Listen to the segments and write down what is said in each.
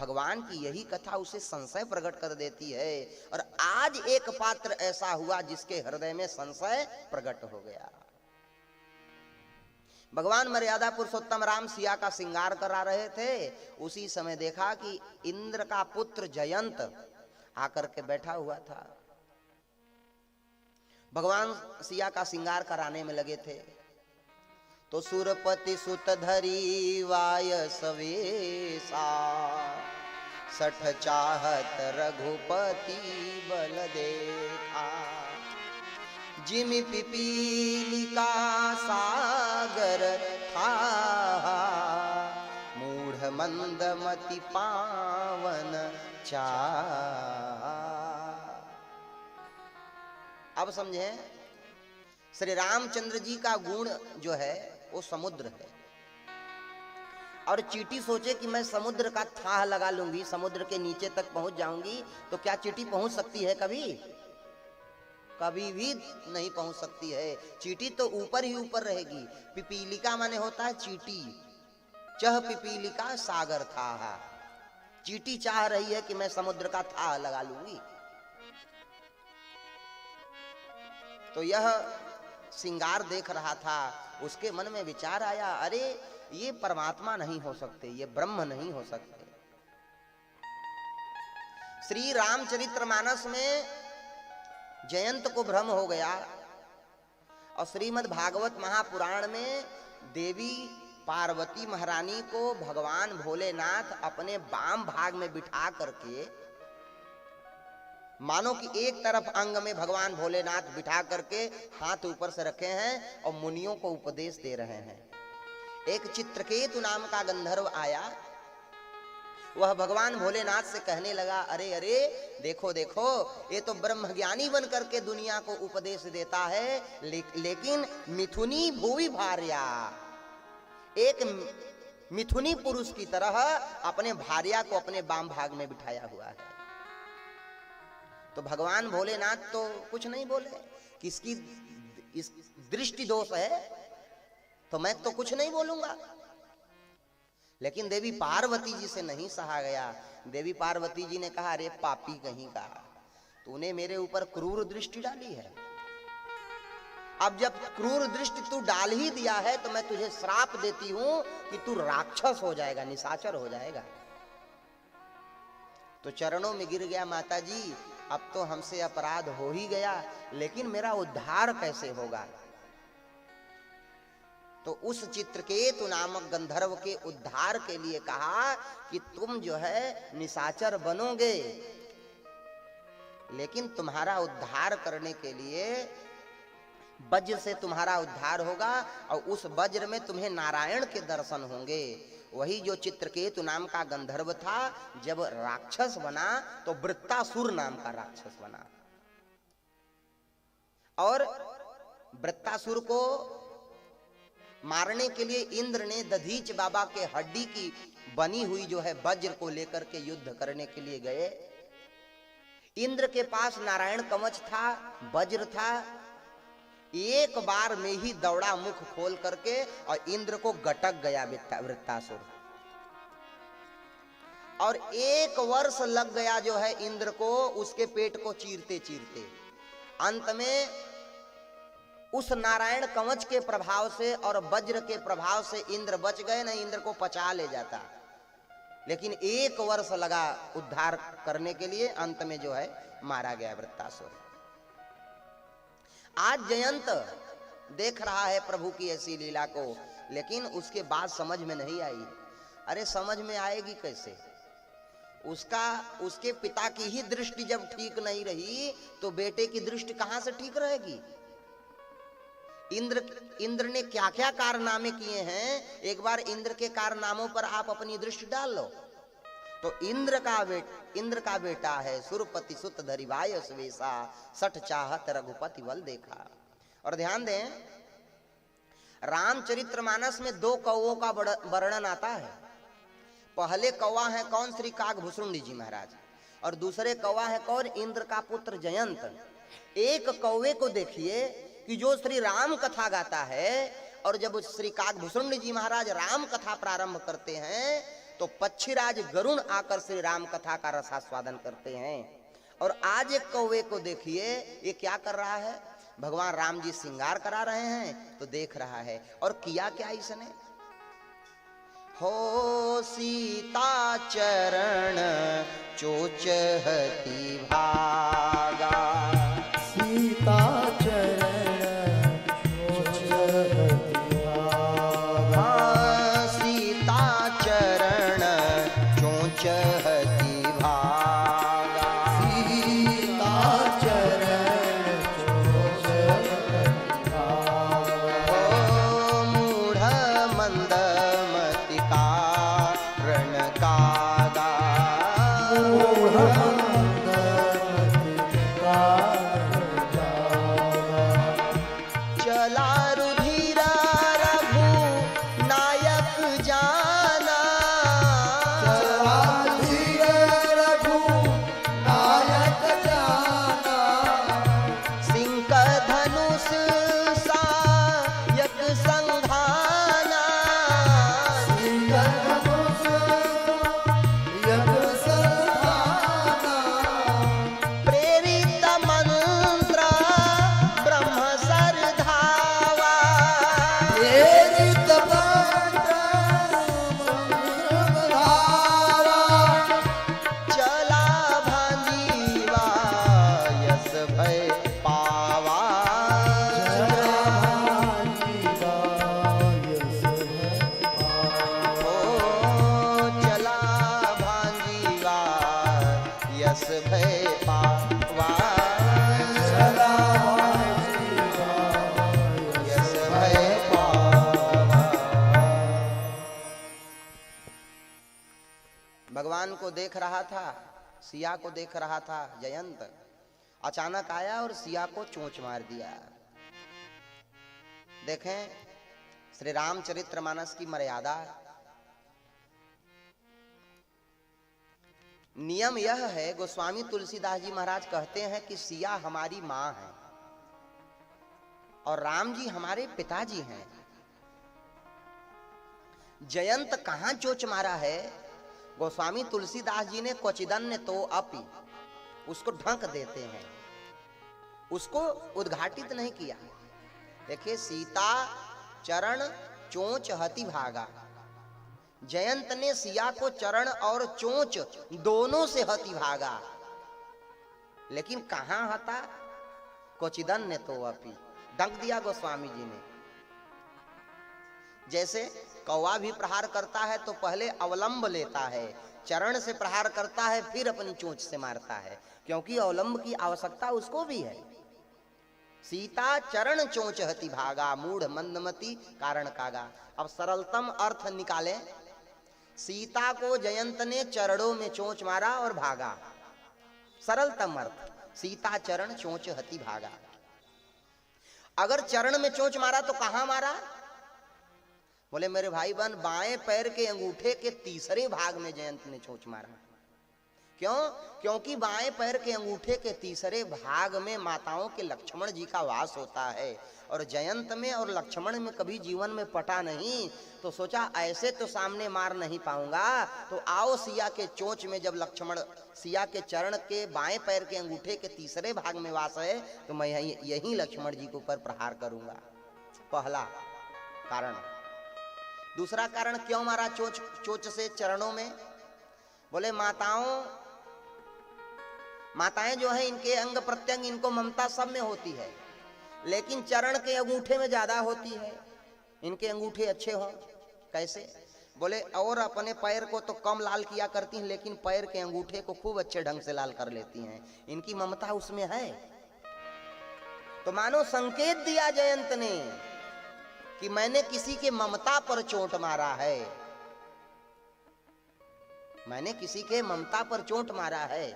भगवान की यही कथा उसे संशय प्रकट कर देती है। और आज एक पात्र ऐसा हुआ जिसके हृदय में संशय प्रकट हो गया। भगवान मर्यादा पुरुषोत्तम राम सिया का श्रृंगार करा रहे थे, उसी समय देखा कि इंद्र का पुत्र जयंत आकर के बैठा हुआ था। भगवान सिया का श्रृंगार कराने में लगे थे तो सुरपति सुत धरी वाय सवेसा, सठ चाहत रघुपति बल देखा। जिमि पिपीलिका सागर था, मूढ़ मंद मति पावन चा। अब समझे, श्री रामचंद्र जी का गुण जो है वो समुद्र है। और चींटी सोचे कि मैं समुद्र का थाह लगा लूंगी, समुद्र के नीचे तक पहुंच जाऊंगी, तो क्या चींटी पहुंच सकती है? कभी कभी भी नहीं पहुंच सकती है। चींटी तो ऊपर ही ऊपर रहेगी। पिपीलिका माने होता है चींटी, चह पिपीलिका सागर था। चींटी चाह रही है कि मैं समुद्र का थाह लगा लूंगी। तो यह श्रृंगार देख रहा था, उसके मन में विचार आया, अरे ये परमात्मा नहीं हो सकते, ये ब्रह्म नहीं हो सकते। श्री रामचरितमानस में जयंत को भ्रम हो गया और श्रीमद् भागवत महापुराण में देवी पार्वती महारानी को भगवान भोलेनाथ अपने वाम भाग में बिठा करके, मानो कि एक तरफ अंग में भगवान भोलेनाथ बिठा करके हाथ ऊपर से रखे हैं और मुनियों को उपदेश दे रहे हैं। एक चित्रकेतु नाम का गंधर्व आया, वह भगवान भोलेनाथ से कहने लगा, अरे अरे देखो देखो, ये तो ब्रह्मज्ञानी बन करके दुनिया को उपदेश देता है, लेकिन मिथुनी भुवि भार्या, एक मिथुनी पुरुष की तरह अपने भार्या को अपने वाम भाग में बिठाया हुआ है। तो भगवान भोलेनाथ तो कुछ नहीं बोले, किसकी इस दृष्टि दोष है, तो मैं तो कुछ नहीं बोलूंगा। लेकिन देवी पार्वती जी से नहीं सहा गया। देवी पार्वती जी ने कहा, अरे पापी कहीं का, तूने मेरे ऊपर क्रूर दृष्टि डाली है। अब जब क्रूर दृष्टि तू डाल ही दिया है तो मैं तुझे श्राप देती हूं कि तू राक्षस हो जाएगा, निशाचर हो जाएगा। तो चरणों में गिर गया, माता जी अब तो हमसे अपराध हो ही गया, लेकिन मेरा उद्धार कैसे होगा? तो उस चित्रकेतु नामक गंधर्व के उद्धार के लिए कहा कि तुम जो है निशाचर बनोगे, लेकिन तुम्हारा उद्धार करने के लिए वज्र से तुम्हारा उद्धार होगा और उस वज्र में तुम्हें नारायण के दर्शन होंगे। वही जो चित्रकेतु नाम का गंधर्व था, जब राक्षस बना तो वृत्तासुर नाम का राक्षस बना। और वृत्तासुर को मारने के लिए इंद्र ने दधीच बाबा के हड्डी की बनी हुई जो है वज्र को लेकर के युद्ध करने के लिए गए। इंद्र के पास नारायण कवच था, वज्र था, एक बार में ही दौड़ा मुख खोल करके और इंद्र को गटक गया वृत्तासुर। और 1 वर्ष लग गया जो है इंद्र को उसके पेट को चीरते चीरते। अंत में उस नारायण कवच के प्रभाव से और वज्र के प्रभाव से इंद्र बच गए, नहीं इंद्र को पचा ले जाता। लेकिन 1 वर्ष लगा उद्धार करने के लिए, अंत में जो है मारा गया वृत्तासुर। आज जयंत देख रहा है प्रभु की ऐसी लीला को, लेकिन उसके बाद समझ में नहीं आई। अरे समझ में आएगी कैसे? उसके पिता की ही दृष्टि जब ठीक नहीं रही तो बेटे की दृष्टि कहां से ठीक रहेगी? इंद्र ने क्या क्या कारनामे किए हैं, एक बार इंद्र के कारनामों पर आप अपनी दृष्टि डाल लो। तो इंद्र का बेटा है सुरपति सुत धरि वाय सवेसा, सठ चाहत रघुपति बल देखा। और ध्यान दें, रामचरितमानस में 2 कौओं का वर्णन आता है। पहले कौवा है कौन? श्री काकभूषुंडी जी महाराज। और दूसरे कौवा है कौन? इंद्र का पुत्र जयंत। एक कौवे को देखिए कि जो श्री राम कथा गाता है, और जब श्री काकभूषुंडी जी महाराज राम कथा प्रारंभ करते हैं तो पक्षीराज गरुण आकर श्री राम कथा का रसास्वादन करते हैं। और आज एक कौवे को देखिए, ये क्या कर रहा है, भगवान राम जी श्रृंगार करा रहे हैं तो देख रहा है। और किया क्या इसने, हो सीता चरण चोचहति भागा, सीता चरण चोचहति भागा, सीता चरण चोचहति भागा, सीता चरण चोचहति भागा, ओ मूढ़ मंदमति कारण कागा, मूढ़ मंदमति कारण कागा, चला रुधिर रघु नायक जाना, चला धीर रघु नायक जाना, सिंह धनुष सायक संधाना, सिंह धनुष यक संधाना, प्रेरित मंत्र ब्रह्म सर धावा, प्रेरित मंत्र ब्रह्म धावा, चला भांजीवा यस भय पावा, चला भांजीवा यश भय पावा, ओ चला भांजीवा यस भय पावा। भगवान को देख रहा था, सिया को देख रहा था जयंत, अचानक आया और सिया को चोंच मार दिया। देखें श्री रामचरितमानस की मर्यादा। नियम यह है, गोस्वामी तुलसीदास जी महाराज कहते हैं कि सिया हमारी मां है और राम जी हमारे पिताजी हैं। जयंत कहां चोच मारा है, गोस्वामी तुलसीदास जी ने क्वचिदन्य तो अपि, उसको ढंक देते हैं, उसको उद्घाटित नहीं किया। देखिए, सीता चरण चोंच हति भागा, जयंत ने सिया को चरण और चोंच दोनों से हति भागा, लेकिन कहां हता, क्वचिदन्य तो अपि, ढंक दिया गोस्वामी जी ने। जैसे कौवा भी प्रहार करता है तो पहले अवलंब लेता है, चरण से प्रहार करता है फिर अपनी चोंच से मारता है, क्योंकि अवलंब की आवश्यकता उसको भी है। सीता चरण चोंच हति भागा, मूढ़ मंदमति कारण कागा। अब सरलतम अर्थ निकालें, सीता को जयंत ने चरणों में चोंच मारा और भागा, सरलतम अर्थ, सीता चरण चोंच हति भागा। अगर चरण में चोंच मारा तो कहां मारा, बोले मेरे भाई बहन, बाएं पैर के अंगूठे के तीसरे भाग में जयंत ने चोंच मारा। क्यों? क्योंकि बाएं पैर के अंगूठे के तीसरे भाग में माताओं के लक्ष्मण जी का वास होता है, और जयंत में और लक्ष्मण में कभी जीवन में पटा नहीं, तो सोचा ऐसे तो सामने मार नहीं पाऊंगा, तो आओ सिया के चोंच में, जब लक्ष्मण सिया के चरण के बाएं पैर के अंगूठे के तीसरे भाग में वास है, तो मैं यही लक्ष्मण जी के ऊपर प्रहार करूंगा। पहला कारण। दूसरा कारण क्यों मारा चोंच से चरणों में, बोले माताएं जो है, इनके अंग प्रत्यंग, इनको ममता सब में होती है, लेकिन चरण के अंगूठे में ज्यादा होती है। इनके अंगूठे अच्छे हों, कैसे, बोले और अपने पैर को तो कम लाल किया करती हैं, लेकिन पैर के अंगूठे को खूब अच्छे ढंग से लाल कर लेती हैं, इनकी ममता उसमें है। तो मानो संकेत दिया जयंत ने कि मैंने किसी के ममता पर चोट मारा है, मैंने किसी के ममता पर चोट मारा है।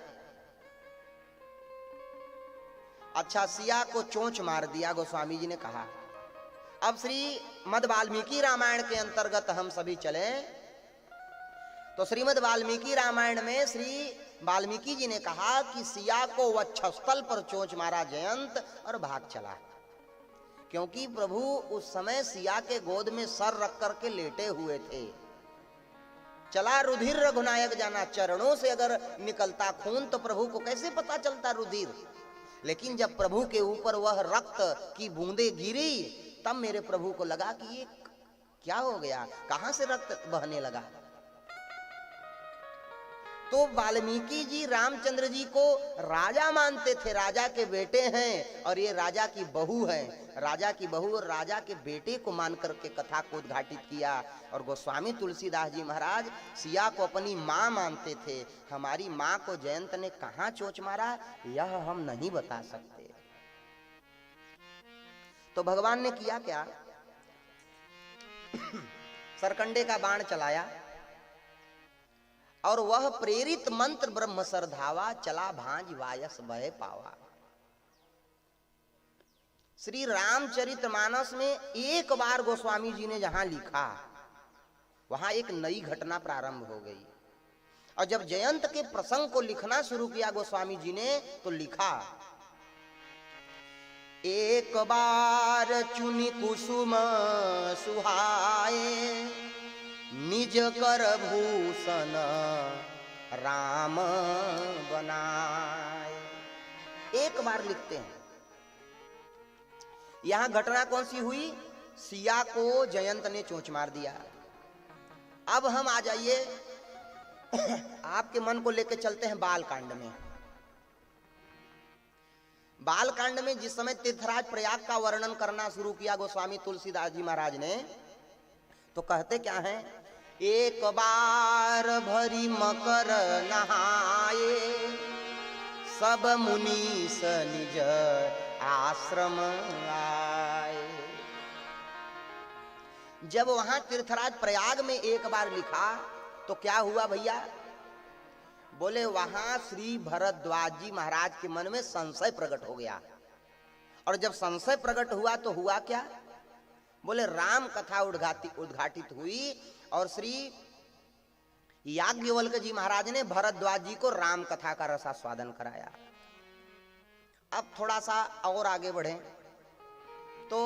अच्छा, सिया को चोंच मार दिया, गोस्वामी जी ने कहा। अब श्री मद वाल्मीकि रामायण के अंतर्गत हम सभी चले, तो श्रीमद वाल्मीकि रामायण में श्री वाल्मीकि जी ने कहा कि सिया को वक्षस्थल पर चोंच मारा जयंत और भाग चला, क्योंकि प्रभु उस समय सिया के गोद में सर रख करके लेटे हुए थे, चला रुधिर रघुनायक जाना, चरणों से अगर निकलता खून तो प्रभु को कैसे पता चलता रुधिर। लेकिन जब प्रभु के ऊपर वह रक्त की बूंदें गिरी तब मेरे प्रभु को लगा कि ये क्या हो गया, कहां से रक्त बहने लगा। तो वाल्मीकि जी रामचंद्र जी को राजा मानते थे, राजा के बेटे हैं और ये राजा की बहू है, राजा की बहू और राजा के बेटे को मान करके कथा को उद्घाटित किया। और गोस्वामी तुलसीदास जी महाराज सिया को अपनी माँ मानते थे। हमारी माँ को जयंत ने कहाँ चोंच मारा यह हम नहीं बता सकते। तो भगवान ने किया क्या, सरकंडे का बाण चलाया और वह प्रेरित मंत्र ब्रह्म सर धावा, चला भांज वायस बहे पावा। श्री रामचरितमानस में एक बार गोस्वामी जी ने जहां लिखा वहां एक नई घटना प्रारंभ हो गई। और जब जयंत के प्रसंग को लिखना शुरू किया गोस्वामी जी ने तो लिखा, एक बार चुनि कुसुम सुहाए, निज कर भूषण राम बनाए। एक बार लिखते हैं। यहां घटना कौन सी हुई, सिया को जयंत ने चोंच मार दिया। अब हम आ जाइए आपके मन को लेकर चलते हैं बालकांड में। बालकांड में जिस समय तीर्थराज प्रयाग का वर्णन करना शुरू किया गोस्वामी तुलसीदास जी महाराज ने, तो कहते क्या हैं, एक बार भरी मकर नहाए, सब मुनीस निज आश्रम आए। जब वहां तीर्थराज प्रयाग में एक बार लिखा तो क्या हुआ भैया, बोले वहां श्री भरद्वाज जी महाराज के मन में संशय प्रकट हो गया। और जब संशय प्रकट हुआ तो हुआ क्या, बोले राम कथा उद्घाटित हुई और श्री याज्ञवल्क्य जी महाराज ने भरद्वाज जी को राम कथा का रसास्वादन कराया। अब थोड़ा सा और आगे बढ़े तो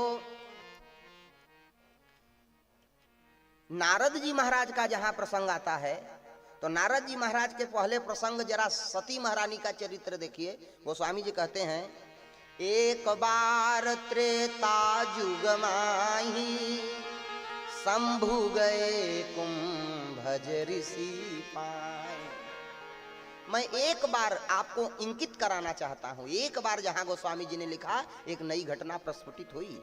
नारद जी महाराज का जहां प्रसंग आता है तो नारद जी महाराज के पहले प्रसंग जरा सती महारानी का चरित्र देखिए। गोस्वामी जी कहते हैं, एक बार त्रेता जुग माही, शंभु गए कुंभज ऋषि पाए। मैं एक बार आपको इंकित कराना चाहता हूं, एक बार जहां गोस्वामी जी ने लिखा एक नई घटना प्रस्फुटित हुई।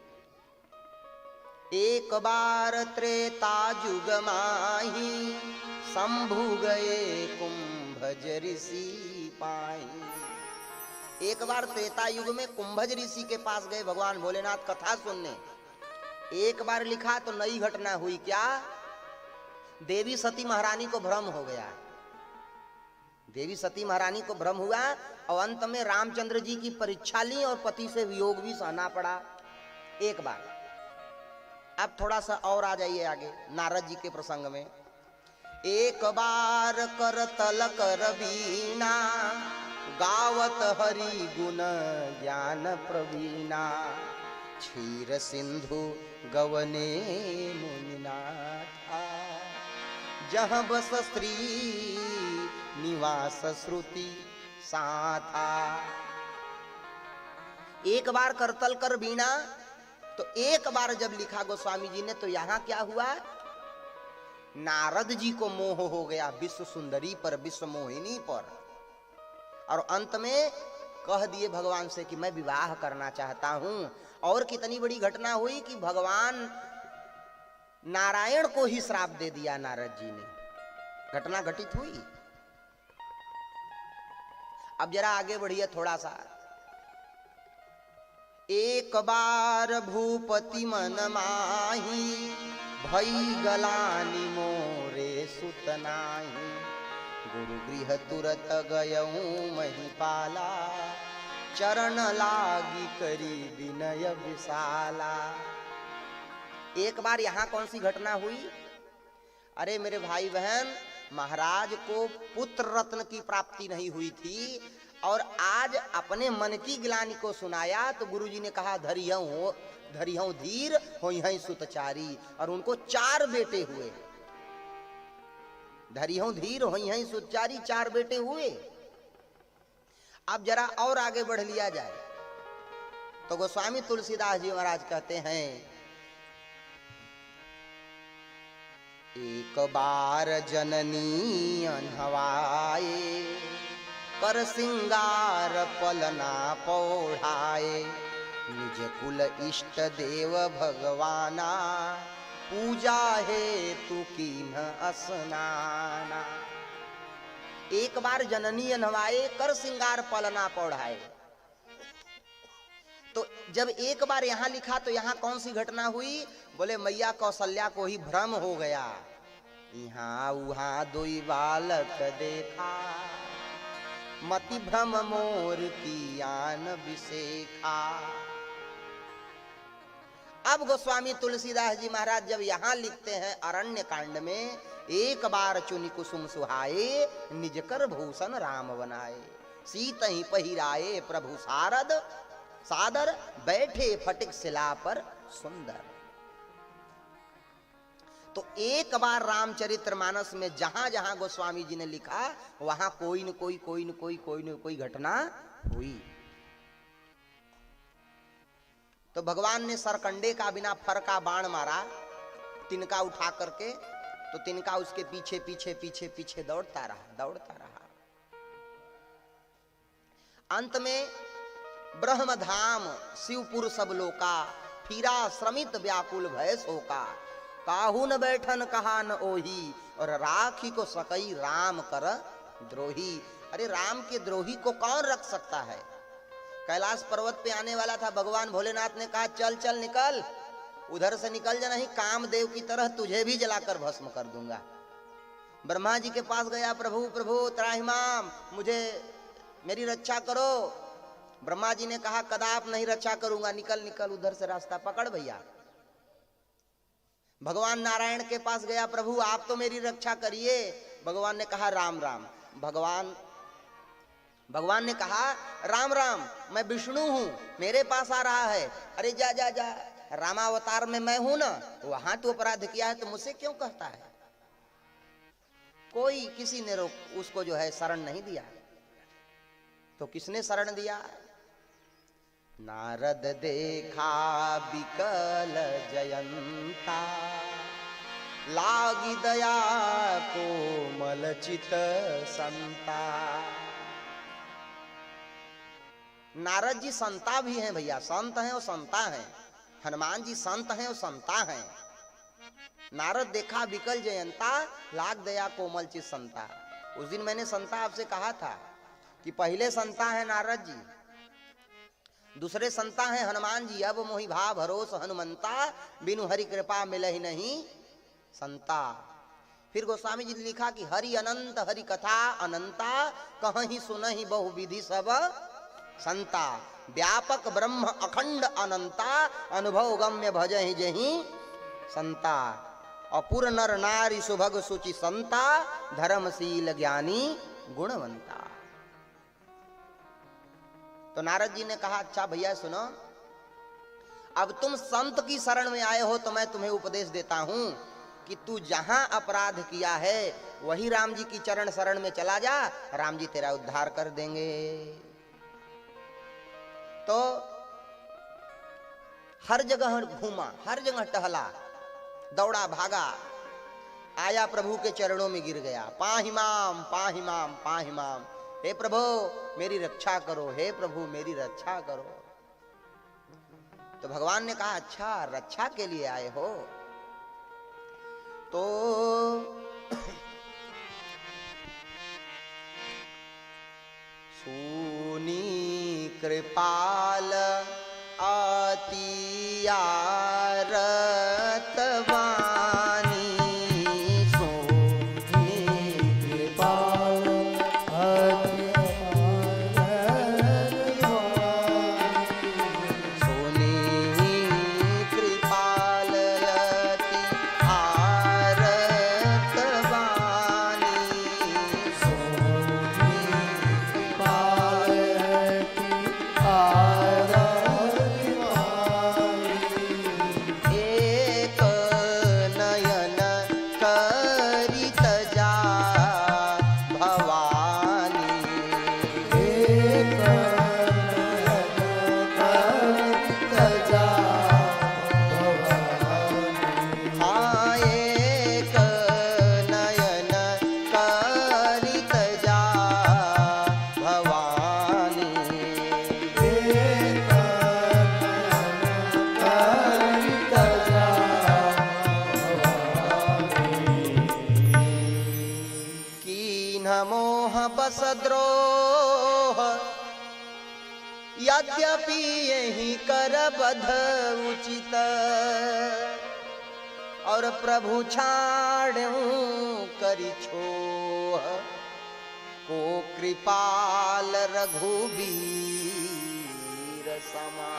एक बार त्रेता जुग माही, शंभु गए कुंभज ऋषि पाई। एक बार त्रेता युग में कुंभज ऋषि के पास गए भगवान भोलेनाथ कथा सुनने। एक बार लिखा तो नई घटना हुई, क्या, देवी सती महारानी को भ्रम हो गया। देवी सती महारानी को भ्रम हुआ और अंत में रामचंद्र जी की परीक्षा ली और पति से वियोग भी सहना पड़ा। एक बार। अब थोड़ा सा और आ जाइए आगे नारद जी के प्रसंग में। एक बार कर तल कर बीना, गावत हरि गुण ज्ञान प्रवीणा, क्षीर सिंधु गवने मुनिनाथा, जहाँ बस स्त्री निवास श्रुति साथा। एक बार करतल कर बीना, तो एक बार जब लिखा गोस्वामी जी ने तो यहां क्या हुआ, नारद जी को मोह हो गया विश्व सुंदरी पर, विश्व मोहिनी पर। और अंत में कह दिए भगवान से कि मैं विवाह करना चाहता हूं। और कितनी बड़ी घटना हुई कि भगवान नारायण को ही श्राप दे दिया नारद जी ने। घटना घटित हुई। अब जरा आगे बढ़िए थोड़ा सा। एक बार भूपति मन माही, भई गलानी मोरे सुतनाही, गुरु गृह तुरत गयऊं महिपाला, चरण लागी करी विनय विशाला। एक बार यहां कौन सी घटना हुई, अरे मेरे भाई बहन, महाराज को पुत्र रत्न की प्राप्ति नहीं हुई थी और आज अपने मन की ग्लानि को सुनाया तो गुरुजी ने कहा धरियहूं धीर होई सुतचारी। और उनको 4 बेटे हुए। धरियों धीर हुई हैं सुचारी, 4 बेटे हुए। अब जरा और आगे बढ़ लिया जाए तो गोस्वामी तुलसीदास जी महाराज कहते हैं, एक बार जननी अनहवाए, कर सिंगार पलना पौढ़ाए, निज कुल इष्ट देव भगवाना, पूजा है तू कीन स्नाना। एक बार जननी अनहवाए, कर सिंगार पलना पौढ़ाए। तो जब एक बार यहां लिखा तो यहां कौन सी घटना हुई? बोले मैया कौशल्या को ही भ्रम हो गया, यहाँ वहां 2 बालक देखा, मति भ्रम मोर की आन विशेखा। अब गोस्वामी तुलसीदास जी महाराज जब यहां लिखते हैं अरण्य कांड में, एक बार चुनि कुसुम सुहाए, निज कर भूषण राम बनाए, सीत ही पहिराए प्रभु सारद, सादर बैठे फटिक शिला पर सुंदर। तो एक बार रामचरितमानस में जहां जहां गोस्वामी जी ने लिखा वहां कोई न कोई घटना हुई। तो भगवान ने सरकंडे का बिना फर का बाण मारा, तिनका उठा करके, तो तिनका उसके पीछे पीछे पीछे पीछे दौड़ता रहा। अंत में ब्रह्मधाम शिवपुर सब लोका, फिरा श्रमित व्याकुल भय शोका, काहू न बैठन कहा न ओही, और राखी को सकई राम कर द्रोही। अरे राम के द्रोही को कौन रख सकता है? कैलाश पर्वत पे आने वाला था, भगवान भोलेनाथ ने कहा चल चल निकल, उधर से निकल जा, नहीं कामदेव की तरह तुझे भी जलाकर भस्म कर दूंगा। ब्रह्मा जी के पास गया, प्रभु प्रभु त्राहिमाम, मुझे मेरी रक्षा करो। ब्रह्मा जी ने कहा कदाप नहीं रक्षा करूंगा, निकल निकल उधर से रास्ता पकड़ भैया। भगवान नारायण के पास गया, प्रभु आप तो मेरी रक्षा करिए। भगवान ने कहा राम राम। भगवान ने कहा राम राम, मैं विष्णु हूं, मेरे पास आ रहा है। अरे जा जा जा, रामावतार में मैं हूं ना, वहां तू अपराध किया है तो मुझसे क्यों कहता है? कोई किसी ने उसको जो है शरण नहीं दिया। तो किसने शरण दिया? नारद देखा बिकल जयंता, लागी दया कोमल चित संता। नारद जी संता भी हैं भैया, संत हैं और संता हैं। हनुमान जी संत हैं और संता हैं। नारद देखा बिकल जयंता, लाग दया कोमल चित संता। उस दिन मैंने संता आपसे कहा था कि पहले संता है नारद जी, दूसरे संता हैं हनुमान जी। अब मोहि भाव भरोस हनुमंता, बिनु हरि कृपा मिलहि नहीं संता। फिर गोस्वामी जी ने लिखा कि हरि अनंत हरि कथा अनंता, कहीं सुनहि बहु विधि सब संता। व्यापक ब्रह्म अखंड अनंता, अनुभव गम्य भजहि जहि संता। अपुर नर नारी सुभग सुचि संता, धर्मशील ज्ञानी गुणवंता। तो नारद जी ने कहा अच्छा भैया सुनो, अब तुम संत की शरण में आए हो तो मैं तुम्हें उपदेश देता हूं कि तू जहां अपराध किया है वही राम जी की चरण शरण में चला जा, राम जी तेरा उद्धार कर देंगे। तो हर जगह घूमा, हर जगह टहला, दौड़ा भागा, आया प्रभु के चरणों में गिर गया। पाहि माम पाहि माम पाहि माम, हे प्रभु मेरी रक्षा करो, हे प्रभु मेरी रक्षा करो। तो भगवान ने कहा अच्छा रक्षा के लिए आए हो तो सुनी कृपाल अति आरत वाणी, सोनी कृपाल अति आरत वाणी, सोनी कृपाल अति आरत वाणी, सोनी कृपाल अति आरत वाणी। बस द्रोह, यद्यपि यही कर बध उचित, और प्रभु छाड़ूं करी छोह, को कृपाल रघुबीर समा।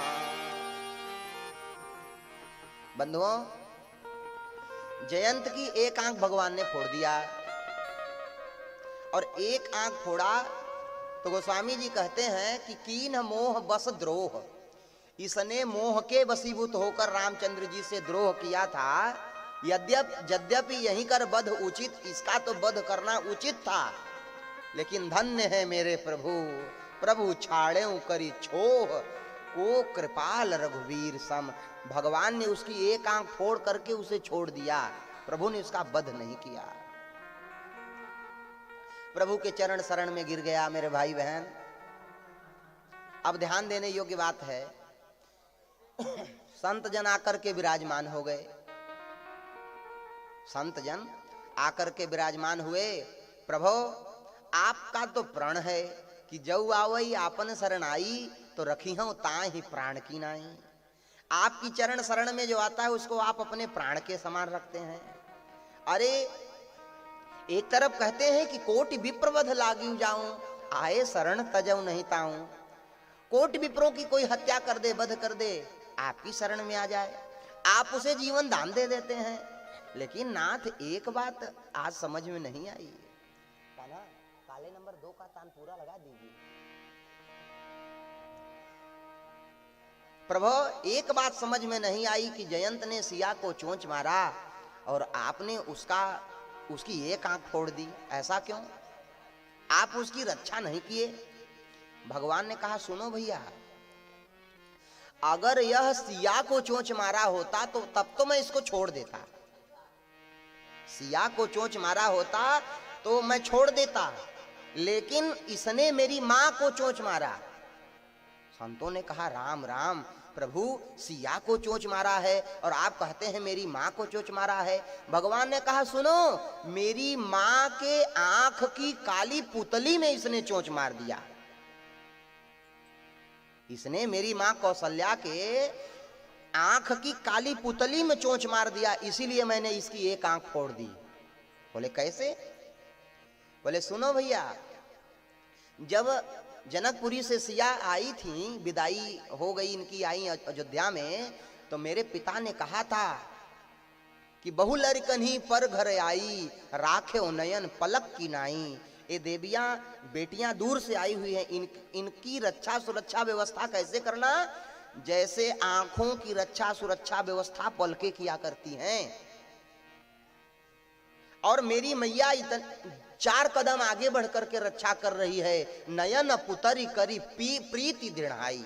बंधुओं, जयंत की एक आंख भगवान ने फोड़ दिया, और एक आंख फोड़ा तो गोस्वामी जी कहते हैं कि कीन मोह बस द्रोह, इसने मोह के वशीभूत होकर रामचंद्र जी से द्रोह किया था। यद्यपि यहीं कर बध उचित, इसका तो बध करना उचित था, लेकिन धन्य है मेरे प्रभु, प्रभु छाड़ें करी छोह, को कृपाल रघुवीर सम। भगवान ने उसकी एक आंख फोड़ करके उसे छोड़ दिया, प्रभु ने उसका वध नहीं किया। प्रभु के चरण शरण में गिर गया मेरे भाई बहन। अब ध्यान देने योग्य बात है, संत जन आकर के विराजमान हो गए, संत जन आकर के विराजमान हुए। प्रभु आपका तो प्रण है कि जऊ आवई आपन शरण आई, तो रखी हूं ताहि प्राण की नाई। आपकी चरण शरण में जो आता है उसको आप अपने प्राण के समान रखते हैं। अरे एक तरफ कहते हैं कि कोटि विप्रवध लागी जाऊं, आए शरण तजऊ नहीं ताऊं। कोटि विप्रों की कोई हत्या कर दे, वध कर दे, आपकी शरण में आ जाए, आप उसे जीवन दान दे देते हैं। लेकिन नाथ एक बात आज समझ में नहीं आई, काले नंबर 2 का तान पूरा लगा दीजिए। प्रभु एक बात समझ में नहीं आई कि जयंत ने सिया को चोंच मारा और आपने उसकी एक आंख फोड़ दी, ऐसा क्यों? आप उसकी रक्षा नहीं किए। भगवान ने कहा सुनो भैया, अगर यह सिया को चोंच मारा होता तो तब तो मैं इसको छोड़ देता, सिया को चोंच मारा होता तो मैं छोड़ देता, लेकिन इसने मेरी मां को चोंच मारा। संतों ने कहा राम राम, प्रभु सिया को चोंच मारा है और आप कहते हैं मेरी मां को चोंच मारा है। भगवान ने कहा सुनो, मेरी मां के आंख की काली पुतली में इसने चोंच मार दिया, इसने मेरी मां कौशल्या के आंख की काली पुतली में चोंच मार दिया, इसीलिए मैंने इसकी एक आंख फोड़ दी। बोले कैसे? बोले सुनो भैया, जब जनकपुरी से सिया आई थी, विदाई हो गई इनकी, आई अयोध्या में, तो मेरे पिता ने कहा था कि बहु लड़कनी पर घर आई, राखे नयन पलक की नाई। ये देवियां बेटियां दूर से आई हुई हैं, इनकी रक्षा सुरक्षा व्यवस्था कैसे करना? जैसे आंखों की रक्षा सुरक्षा व्यवस्था पलके किया करती हैं। और मेरी मैया 4 कदम आगे बढ़ करके रक्षा कर रही है। नयन पुतरी करी प्रीति दृढ़ाई।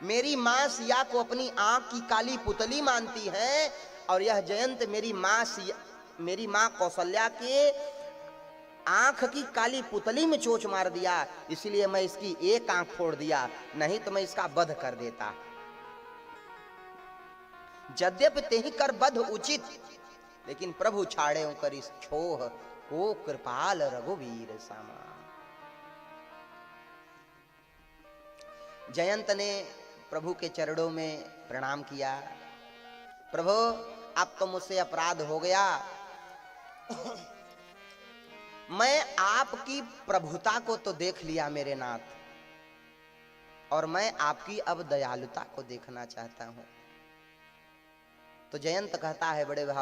मेरी मां सिया को अपनी आंख की काली पुतली मानती है, और यह जयंत मेरी मां कौशल्या के आंख की काली पुतली में चोंच मार दिया, इसलिए मैं इसकी एक आंख फोड़ दिया, नहीं तो मैं इसका वध कर देता। यद्यपि तेहि कर वध उचित, लेकिन प्रभु छाड़े करी छोह, को कृपाल रघुवीर समा। जयंत ने प्रभु के चरणों में प्रणाम किया। प्रभु अब तो मुझसे अपराध हो गया, मैं आपकी प्रभुता को तो देख लिया मेरे नाथ, और मैं आपकी अब दयालुता को देखना चाहता हूं। तो जयंत कहता है बड़े भाई,